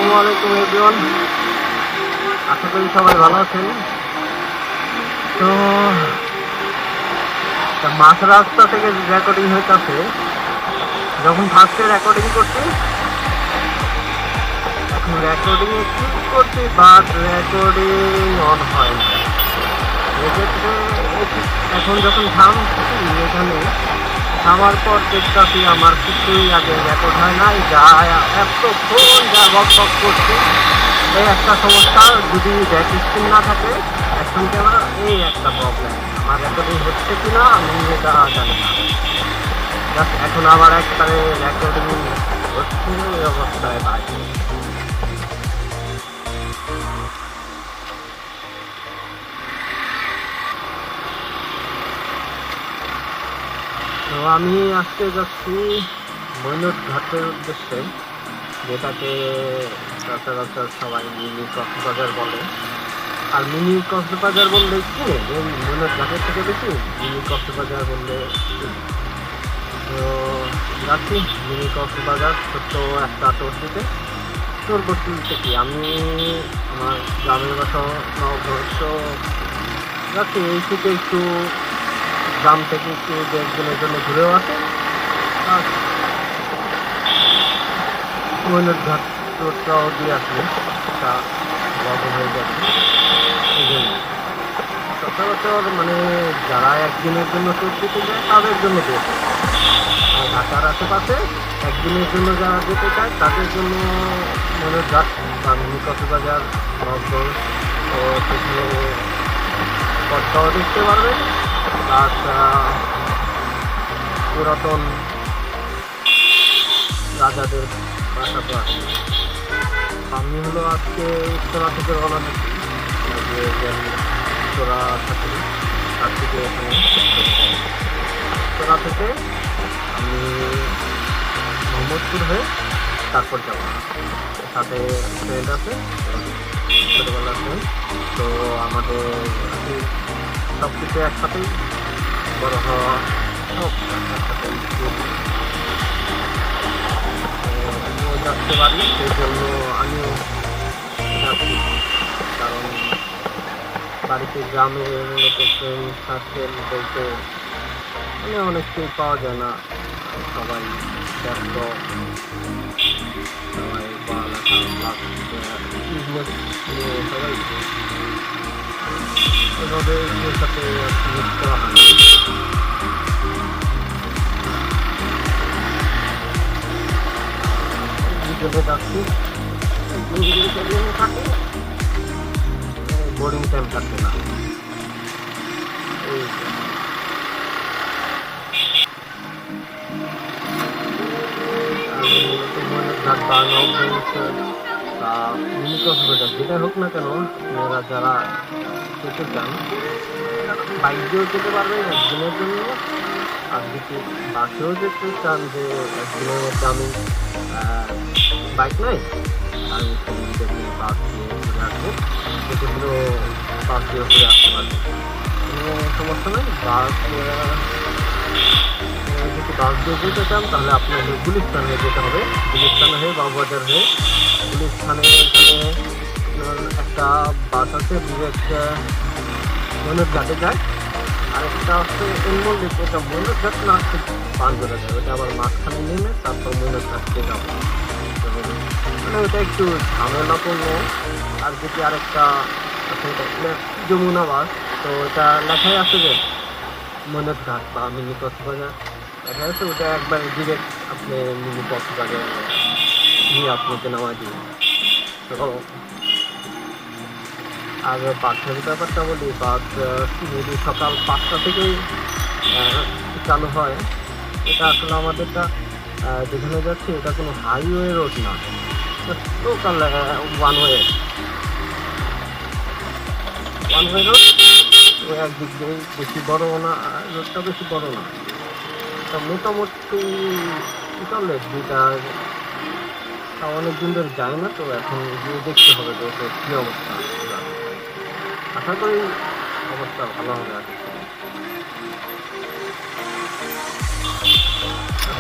আসসালামু আলাইকুম এভরিওয়ান, আশা করি সবাই ভালো আছেন। তো মাঝ রাস্তা থেকে রেকর্ডিং হইতেছে, যখন ফার্স্টে রেকর্ডিং করছি, এখন রেকর্ডিং ক্লিক করছি, বাট রেকর্ডিং অন হয় না। এক্ষেত্রে এখন যখন থামছি এখানে, থামার পর দেখতেছি আমার কিছুই আগে রেকর্ড হয় নাই, যা এতক্ষণ যা বক বক করছি। এই একটা সমস্যা, যদি ব্যাক স্ক্রিন না থাকে অ্যাকশন ক্যামেরা, এই একটা প্রবলেম। আমার রেকর্ডিং হচ্ছে কিনা আমি এটা জানি না। জাস্ট এখন আবার একবারে রেকর্ডিং হচ্ছে এই অবস্থায় বাইরে। তো আমি আজকে যাচ্ছি মৈনট ঘাটের উদ্দেশ্যে, যেটাকে সচরাচর সবাই মিনি কক্সবাজার বলে। আর মিনি কক্সবাজার বললে কি, এই মৈনট ঘাটের থেকে বেশি মিনি কক্সবাজার বললে। তো যাচ্ছি মিনি কক্সবাজার, ছোট্ট একটা টোর দিতে। টোর করতে কি আমি আমার গ্রামের বাসা নবঘোষ, যাচ্ছি এই থেকে একটু গ্রাম থেকে একটু একদিনের জন্য ঘুরেও আসে। আর মৈনট ঘাট টোরটাও দিয়ে আসলে একটা বড় হয়ে যাবে। এই জন্য সচরাচর মানে যারা একদিনের জন্য ট্যুর দিতে যায় তাদের জন্য বেশ। আর ঢাকার আশেপাশে একদিনের জন্য যারা যেতে চায় তাদের জন্য মৈনট ঘাট বা মিনি কক্সবাজার, নবগঞ্জ, তো সেখানে পথটাও দেখতে পারবে। প্লাস পুরাতন রাজাদের বাসা তো আছে। আমি হলো আজকে উত্তরা থেকে রওনা দিচ্ছি, উত্তরা থাকি, তার থেকে এখানে উত্তরা থেকে আমি মোহাম্মদপুর হয়ে তারপর যাবো। সাথে ফ্রেন্ড আছে, ছোটোবেলার ফ্রেন্ড। তো আমাদের সব কিছু একসাথেই বড় হওয়া, সব একসাথে আমিও যাচ্ছে পারি, সেই জন্য আমিও যাচ্ছি। কারণ বাড়িতে গ্রামে মূলত ফ্রেন্ড সার্কেল বলতে মানে অনেককেই পাওয়া যায় না, সবাই ব্যস্ত, সবাই পড়ালেখা বিজনেস নিয়ে সবাই এভাবে এর সাথে মিট করা হয়। বিকেলে যাচ্ছি, থাকে বোরিং টাইম থাকবে না। এই ঘাট বা নবগঞ্জ বা মিনি কক্সবাজার যেটা হোক না কেন, আপনারা যারা যেতে চান বাইক দিয়েও যেতে পারবেন একদিনের জন্য। আর যদি বাসেও যেতে চান যে একদিনের মধ্যে আমি বাইক নাই, আমি সেদিন বাস দিয়ে ঘুরে আসবো, সেগুলো বাস দিয়ে ঘুরে আসতে পারবো, কোনো সমস্যা নেই। যদি বাস দিয়ে যেতে চান তাহলে আপনাকে গুলিস্তানে যেতে হবে। গুলিস্তানে হয়ে বাবুবাজার হয়ে গুলিস্তানে এখানে একটা বাস আছে ডিরেক্ট মৈনট ঘাটে যায়। আরেকটা আছে এনমল্লিক, ওটা মৈনট ঘাট না আসতে পাঁচজনে যায়, ওটা আবার মাঝখানে নেমে তারপর মৈনট ঘাটকে যাবো। মানে ওটা একটু ঝামেলাপূর্ণ। আর যদি আরেকটা আছে যমুনা বাস, তো ওটা লেখাই আছে যে মৈনট ঘাট বা মিনি কক্সবাজার দেখা যাচ্ছে, ওটা একবার ডিরেক্ট আপনি মিনি কক্সবাজার নিয়ে আপনাকে নামাই দিবে। তো আর বাসের ব্যাপারটা বলি, বাস যদি সকাল 5টা থেকেই চালু হয়, এটা আসলে আমাদেরটা যেখানে যাচ্ছি এটা কোনো হাইওয়ে রোড না, লোকাল ওয়ান ওয়ে রোড। তো একদিক দিয়ে বেশি বড় না, রোডটা বেশি বড় না, তা মোটামুটি চলে দুইটা। অনেক দিন ধরে যায় না, তো এখন গিয়ে দেখতে হবে যে কী অবস্থা। আশা করি অবস্থা ভালো হবে। আর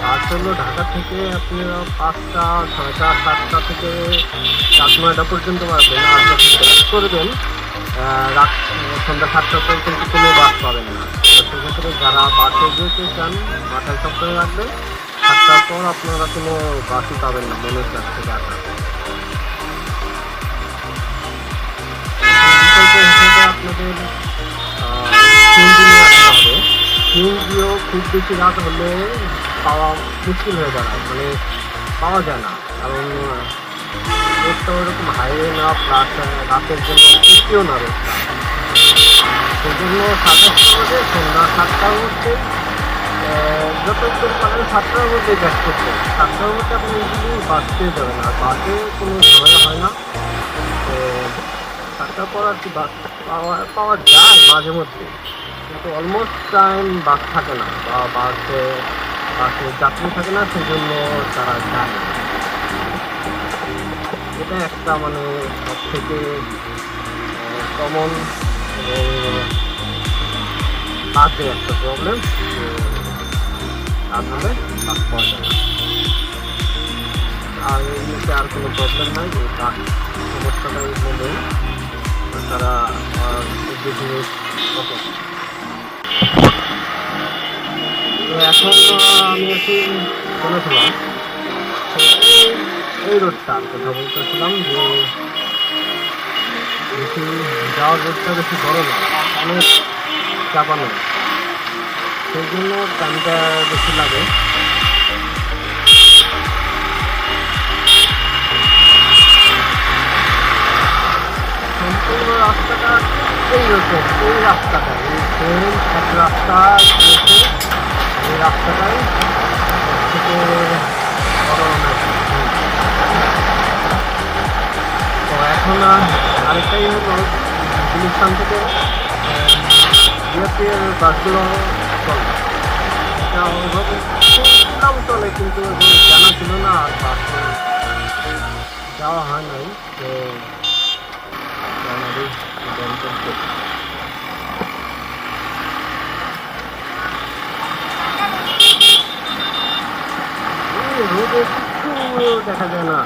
বাস হলো ঢাকা থেকে আপনারা 5টা 6টা 7টা থেকে রাত 9টা পর্যন্ত পাবেন। আর যখন ব্যাক করবেন রাত সন্ধ্যা 7টা পর্যন্ত কোনো বাস পাবেন না। সেক্ষেত্রে যারা বাসে যেতে চান মাথায় সবসময় রাখবেন 7টার পর আপনারা কোনো বাসই পাবেন না মনের কাছ থেকে আসা। বিকল্প হিসেবে আপনাদের সিএনজি নিয়ে আসতে হবে। সিএনজিও খুব বেশি রাত হলে পাওয়া মুশকিল হয়ে দাঁড়ায়, মানে পাওয়া যায় না, কারণ রোডটা ওরকম হাইওয়ে না, প্লাস রাতের জন্য উঠিও না রোডটা। সেই জন্য সাজেস্ট করবে সন্ধ্যা 7টার মধ্যে যতক্ষণ পারেন 7টার মধ্যে ব্যাক করতে। 7টার মধ্যে আপনি ইজিলি বাস পেয়ে যাবেন, আর বাসে কোনো ঝামেলা হয় না। তো 7টার পর আর কি বাস পাওয়া যায় মাঝে মধ্যে, কিন্তু অলমোস্ট টাইম বাস থাকে না বা বাসে যাত্রী থাকে না, সেই জন্য তারা যায় না। এটা একটা মানে সব থেকে কমন এবং বাসে একটা প্রবলেম, তাহলে বাস পাওয়া যায় না। আর এমনিতে আর কোনো প্রবলেম নাই, বাস সমস্যাটাই বলে তারা ওকে। এখন আমি আছি বলেছিলাম এই রোডটার কথা বলতেছিলাম যে বেশি যাওয়ার রোডটা বেশি বড় না, অনেক চাপানো, সেই জন্য টাইমটা বেশি লাগে। সম্পূর্ণ রাস্তাটা এইরকম, এই রাস্তাটা এই সেম এক রাস্তা গিয়েছে, এই রাস্তাটাই থেকে বড় অনেক। তো এখন আরেকটাই হলো গুলিস্তান থেকে বিআরটিএর বাসগুলো চলে, এটা ওইভাবে নাম চলে, কিন্তু জানা ছিল না আর বাস যাওয়া হয় নাই। তো রোদে কিছু দেখা যায় না।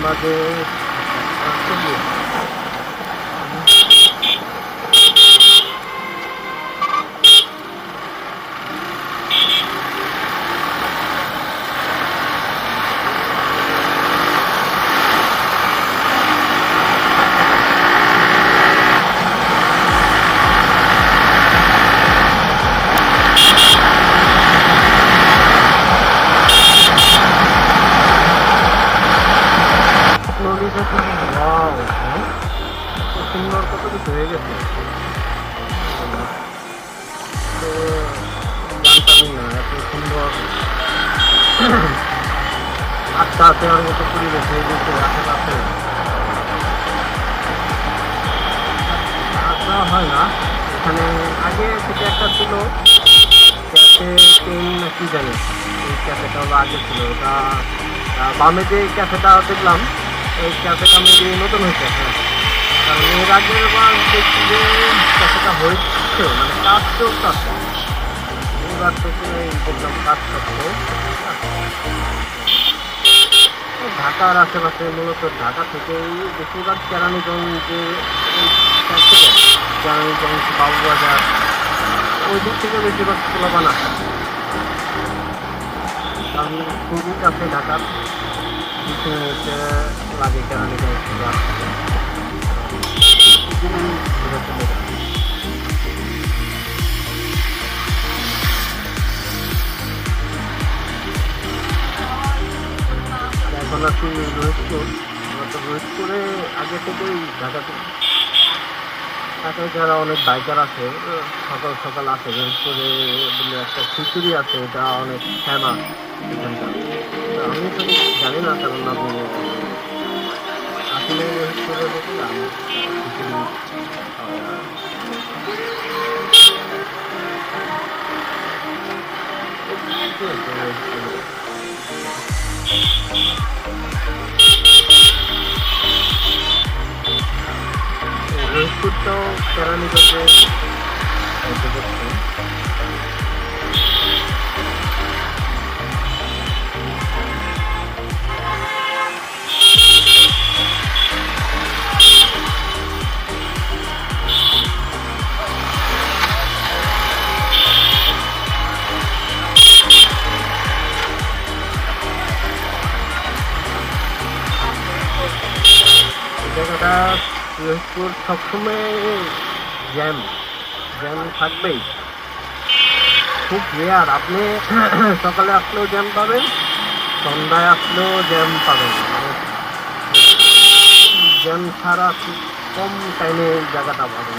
বাজে সুন্দর কত কিছু হয়ে গেছে, তো জানতামই না এত সুন্দর আড্ডা দেওয়ার মতো পরিবেশ হয়ে গেছে আশেপাশে। আড্ডা হয় না এখানে, আগে থেকে একটা ছিল ক্যাফে পেন না কি জানি, এই ক্যাফেটা হলো আগে ছিল। ওটা বামে যে ক্যাফেটা দেখলাম এই ক্যাফেটা মেবি নতুন হয়েছে, কারণ এর আগের বার দেখছি যে ক্যাফেটা হয়েছে মানে কাজ চলতেছে, এবার তো দেখলাম কাজ করছে। ঢাকার আশেপাশে মূলত ঢাকা থেকেই বেশিরভাগ কেরানীগঞ্জে কেরানীগঞ্জ বাবুবাজার ওই দিক থেকে বেশিরভাগ পোলাপান আসে, কারণ খুবই কাছে ঢাকার 20 মিনিট লাগে কেরানীগঞ্জ থেকে আসতে। এখন আছি রোহিতপুর। রোহিতপুরে আগে থেকেই ঢাকায় যারা অনেক বাইকার আছে সকাল সকাল আসে, রোহিতপুরে বলে একটা খিচুড়ি আছে, এটা অনেক ফেমাস এখানকার। আমি তো জানি না, কারণ আমি আসলে রোহিতপুরে দেখলাম খিচুড়ি দিচ্ছি, একটু wait করুন। রোহিতপুরটাও কেরানীগঞ্জে হয়তো দেখছেন। জায়গাটা রোহিতপুর সবসময় জ্যাম জ্যাম থাকবেই, খুব রেয়ার আপনি সকালে আসলেও জ্যাম পাবেন, সন্ধ্যায় আসলেও জ্যাম পাবেন, মানে জ্যাম ছাড়া খুব কম টাইমে জায়গাটা পাবেন।